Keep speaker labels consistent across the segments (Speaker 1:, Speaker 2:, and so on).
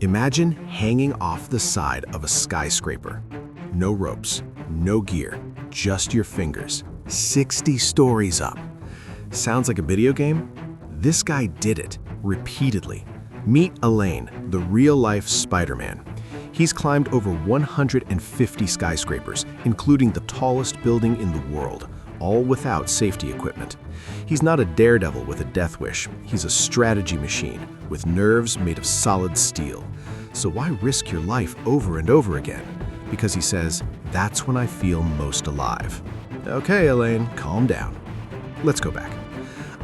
Speaker 1: Imagine hanging off the side of a skyscraper. No ropes, no gear, just your fingers. 60 stories up. Sounds like a video game? This guy did it, repeatedly. Meet Alain, the real-life Spider-Man. He's climbed over 150 skyscrapers, including the tallest building in the world, all without safety equipment. He's not a daredevil with a death wish. He's a strategy machine with nerves made of solid steel. So why risk your life over and over again? Because he says, that's when I feel most alive. Okay, Alain, calm down. Let's go back.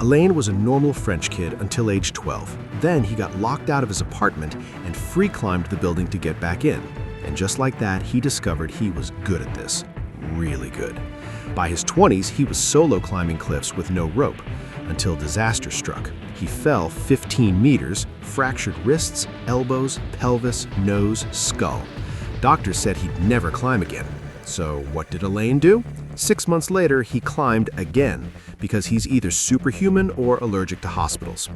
Speaker 1: Alain was a normal French kid until age 12. Then he got locked out of his apartment and free climbed the building to get back in. And just like that, he discovered he was good at this. Really good. By his 20s, he was solo climbing cliffs with no rope, until disaster struck. He fell 15 meters, fractured wrists, elbows, pelvis, nose, skull. Doctors said he'd never climb again. So what did Alain do? 6 months later, he climbed again, because he's either superhuman or allergic to hospitals.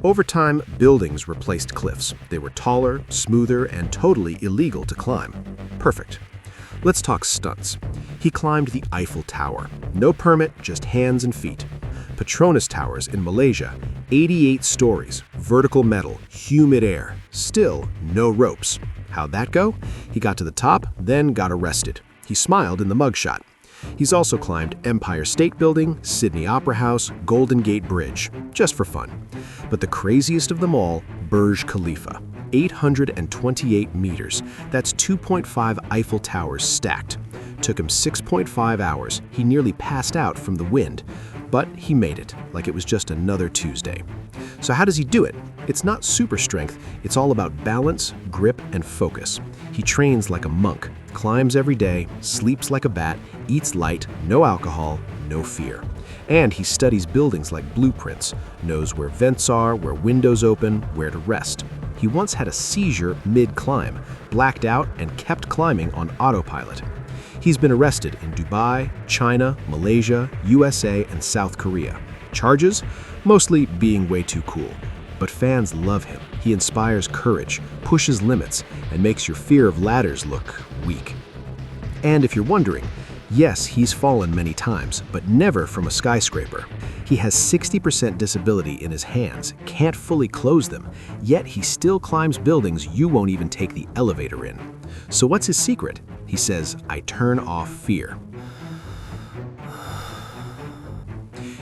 Speaker 1: Over time, buildings replaced cliffs. They were taller, smoother, and totally illegal to climb. Perfect. Let's talk stunts. He climbed the Eiffel Tower. No permit, just hands and feet. Petronas Towers in Malaysia, 88 stories, vertical metal, humid air. Still, no ropes. How'd that go? He got to the top, then got arrested. He smiled in the mugshot. He's also climbed Empire State Building, Sydney Opera House, Golden Gate Bridge, just for fun. But the craziest of them all, Burj Khalifa, 828 meters. That's 2.5 Eiffel Towers stacked. Took him 6.5 hours. He nearly passed out from the wind, but he made it, like it was just another Tuesday. So how does he do it? It's not super strength, it's all about balance, grip, and focus. He trains like a monk, climbs every day, sleeps like a bat, eats light, no alcohol, no fear. And he studies buildings like blueprints, knows where vents are, where windows open, where to rest. He once had a seizure mid-climb, blacked out, and kept climbing on autopilot. He's been arrested in Dubai, China, Malaysia, USA, and South Korea. Charges? Mostly being way too cool. But fans love him. He inspires courage, pushes limits, and makes your fear of ladders look weak. And if you're wondering, yes, he's fallen many times, but never from a skyscraper. He has 60% disability in his hands, can't fully close them, yet he still climbs buildings you won't even take the elevator in. So what's his secret? He says, I turn off fear.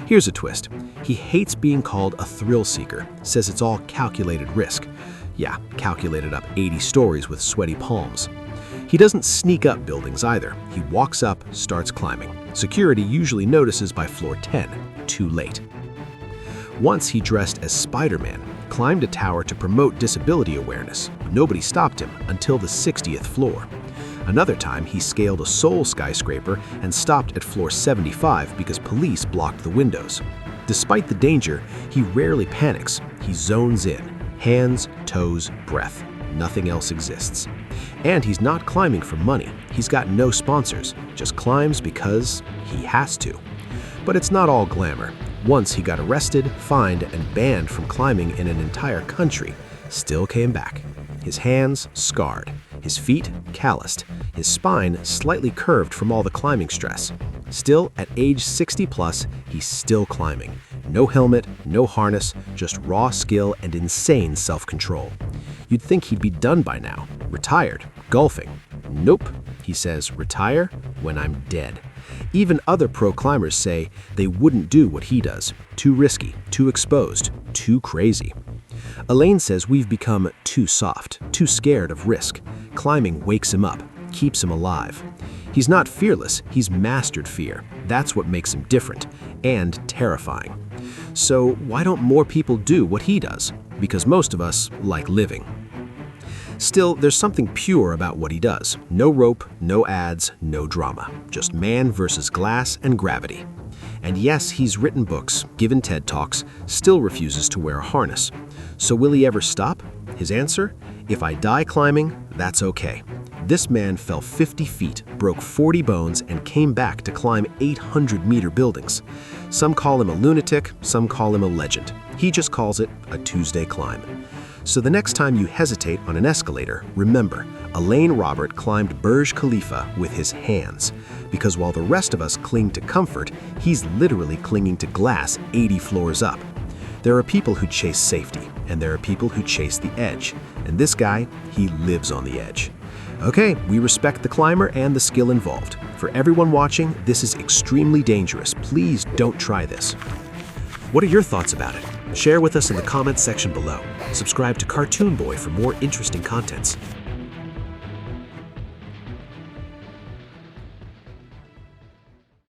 Speaker 1: Here's a twist. He hates being called a thrill seeker, says it's all calculated risk. Yeah, calculated up 80 stories with sweaty palms. He doesn't sneak up buildings either. He walks up, starts climbing. Security usually notices by floor 10, too late. Once he dressed as Spider-Man, climbed a tower to promote disability awareness. Nobody stopped him until the 60th floor. Another time, he scaled a Seoul skyscraper and stopped at floor 75 because police blocked the windows. Despite the danger, he rarely panics. He zones in. Hands, toes, breath. Nothing else exists. And he's not climbing for money. He's got no sponsors, just climbs because he has to. But it's not all glamour. Once he got arrested, fined, and banned from climbing in an entire country. Still came back. His hands scarred, his feet calloused, his spine slightly curved from all the climbing stress. Still, at age 60 plus, he's still climbing. No helmet, no harness, just raw skill and insane self-control. You'd think he'd be done by now, retired, golfing. Nope, he says, retire when I'm dead. Even other pro climbers say they wouldn't do what he does. Too risky, too exposed, too crazy. Alain says we've become too soft, too scared of risk. Climbing wakes him up, keeps him alive. He's not fearless, he's mastered fear. That's what makes him different and terrifying. So why don't more people do what he does? Because most of us like living. Still, there's something pure about what he does. No rope, no ads, no drama. Just man versus glass and gravity. And yes, he's written books, given TED Talks, still refuses to wear a harness. So will he ever stop? His answer? If I die climbing, that's okay. This man fell 50 feet, broke 40 bones, and came back to climb 800-meter buildings. Some call him a lunatic, some call him a legend. He just calls it a Tuesday climb. So the next time you hesitate on an escalator, remember, Alain Robert climbed Burj Khalifa with his hands. Because while the rest of us cling to comfort, he's literally clinging to glass 80 floors up. There are people who chase safety, and there are people who chase the edge. And this guy, he lives on the edge. Okay, we respect the climber and the skill involved. For everyone watching, this is extremely dangerous. Please don't try this. What are your thoughts about it? Share with us in the comments section below. Subscribe to Cartoon Boy for more interesting contents.